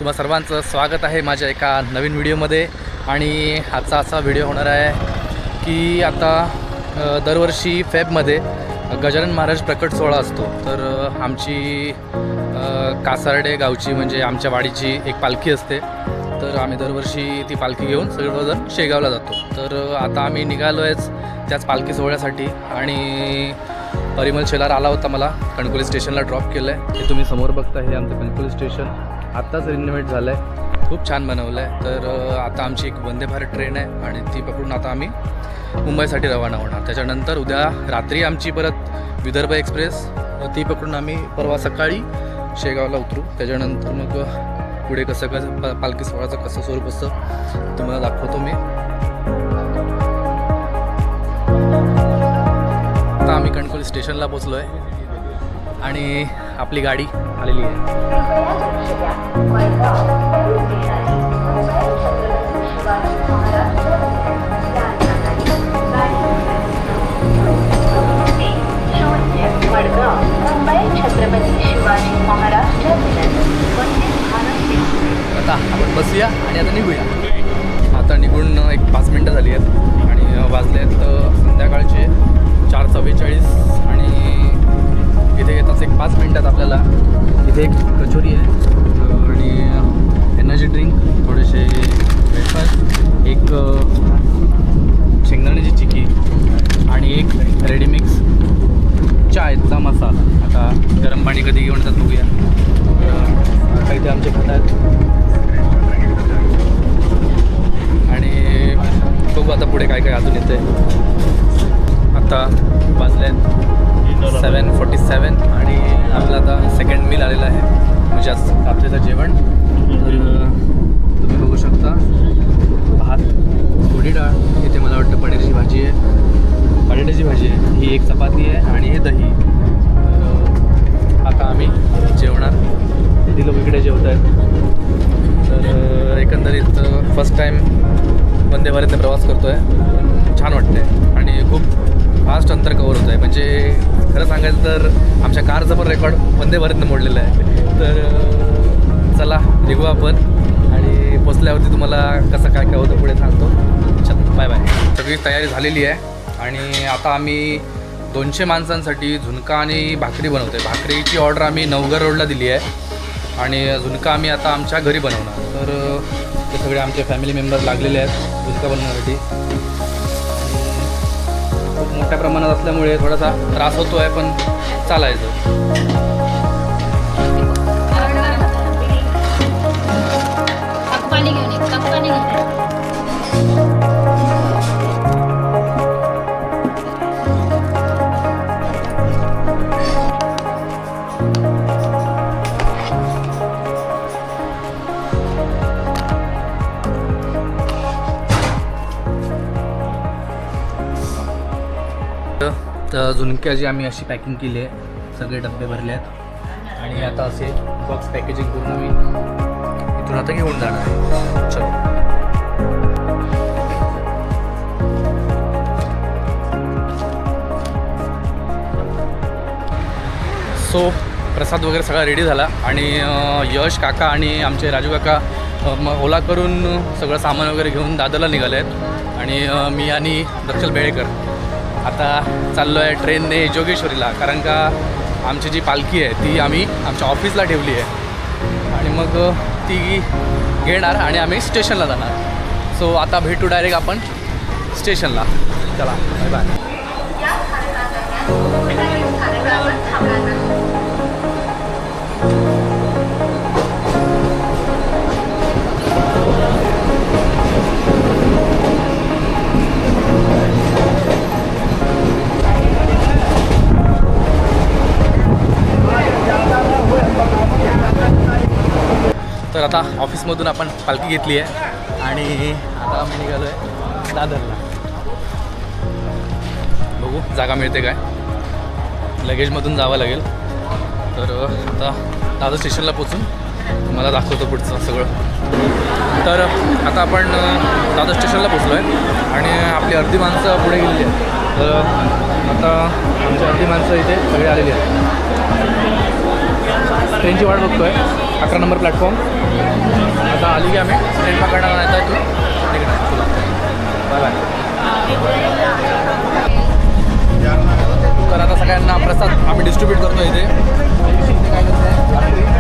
तुम्हा सर्वांचं स्वागत आहे माझ्या एका नवीन व्हिडिओमध्ये। आणि आजचा असा व्हिडिओ होणार आहे की आता दरवर्षी फेबमध्ये गजानन महाराज प्रकट सोहळा असतो। तर आमची कासार्डे गावची म्हणजे आमच्या वाडीची एक पालखी असते। तर आम्ही दरवर्षी ती पालखी घेऊन सर्वजण शेगावला जातो। तर आता आम्ही निघालो आहेच त्याच पालखी सोहळ्यासाठी। आणि परिमल शेलार आला होता मला कणकोली स्टेशनला ड्रॉप केलं आहे। हे तुम्ही समोर बघता हे आमचं कणकोली स्टेशन आत्ताच रिनोव्हेट झालं आहे, खूप छान बनवलं आहे। तर आता आमची एक वंदे भारत ट्रेन आहे आणि ती पकडून आता आम्ही मुंबईसाठी रवाना होणार। त्याच्यानंतर उद्या रात्री आमची परत विदर्भ एक्सप्रेस ती पकडून आम्ही परवा सकाळी शेगावला उतरू। त्याच्यानंतर मग पुढे कसं पालखी सोहळ्याचं कसं स्वरूप असतं तुम्हाला दाखवतो मी। आता आम्ही कणकोली स्टेशनला पोचलो आहे आणि आपली गाडी आलेली आहे। आता आपण बसूया आणि आता निघूया। आता निघून एक 5 मिनटं झाली आहेत आणि वाजले आहेत संध्याकाळचे 4:44 आणि इथे येताच एक 5 मिनटात आपल्याला इथे एक कचोरी आहे आणि एनर्जी ड्रिंक, थोडेसे ब्रेकफास्ट, एक शेंगदाण्याची चिक्की आणि एक रेडीमिक्स चायचा मसाला। आता गरम पाणी कधी घेऊन येतात बघूया। आता इथे आमचे खातात आणि बघू आता पुढे काय काय अजून येते। आता वाजले 7:47 आणि आपलं आता सेकंड मील आलेला आहे म्हणजे आज रात्रीचं जेवण। तर तुम्ही बघू शकता भात, उडीद डाळ, इथे मला वाटतं पनीरची भाजी आहे, बटाट्याची भाजी आहे, ही एक चपाती आहे आणि हे दही। तर आता आम्ही जेवणार, किती लोक इकडे जेवत आहेत। तर एकंदरीत फर्स्ट टाईम वंदे भारतने प्रवास करतो आहे, छान वाटतं आहे आणि खूप फास्ट अंतर कवर होतं आहे। म्हणजे खरं सांगायचं तर आमच्या कारचं पण रेकॉर्ड वंदे भारतने मोडलेलं आहे। तर चला निघू आपण आणि पोचल्यावरती तुम्हाला कसं काय काय होतं पुढे सांगतो। चल बाय बाय। सगळी तयारी झालेली आहे आणि आता आम्ही 200 माणसांसाठी झुणका आणि भाकरी बनवतो आहे। भाकरीची ऑर्डर आम्ही नवघर रोडला दिली आहे आणि झुणका आम्ही आता आमच्या घरी बनवणार। तर ते सगळे आमचे फॅमिली मेंबर लागलेले आहेत झुणका बनवण्यासाठी। खूप मोठ्या प्रमाणात असल्यामुळे थोडासा त्रास होतो आहे पण चालायचं। तर झुणक्याची आम्ही अशी पॅकिंग केली आहे, सगळे डबे भरले आहेत आणि आता असे बॉक्स पॅकेजिंग करून आम्ही इथून आता घेऊन जाणार आहे। चलो सो प्रसाद वगैरे सगळा रेडी झाला आणि यश काका आणि आमचे राजू काका ओला करून सगळं सामान वगैरे घेऊन दादरला निघाले आहेत आणि मी आणि दर्शल बेळेकर आता चाललो आहे ट्रेनने जोगेश्वरीला। कारण का आमची जी पालखी आहे ती आम्ही आमच्या ऑफिसला ठेवली आहे आणि मग ती घेणार आणि आम्ही स्टेशनला जाणार। सो आता भेटू डायरेक्ट आपण स्टेशनला। चला बाय बाय। तर आता ऑफिसमधून आपण पालखी घेतली आहे आणि आता आम्ही निघालो आहे दादरला। बघू जागा मिळते काय, लगेजमधून जावं लागेल। तर आता दादर स्टेशनला पोचून तुम्हाला दाखवतो पुढचं सगळं। तर आता आपण दादर स्टेशनला पोचलो आहे आणि आपली अर्धी माणसं पुढे गेलेली आहेत। तर आता आमची अर्धी माणसं इथे सगळे आलेली आहेत। ट्रेनची वाट बघतो आहे 11 नंबर प्लॅटफॉर्म. आता आली की आम्ही ट्रेन पकडणार नाही आहे तू बाय बाय. तर आता सगळ्यांना प्रसाद आम्ही डिस्ट्रीब्यूट करतो इथे. काय करतो आहे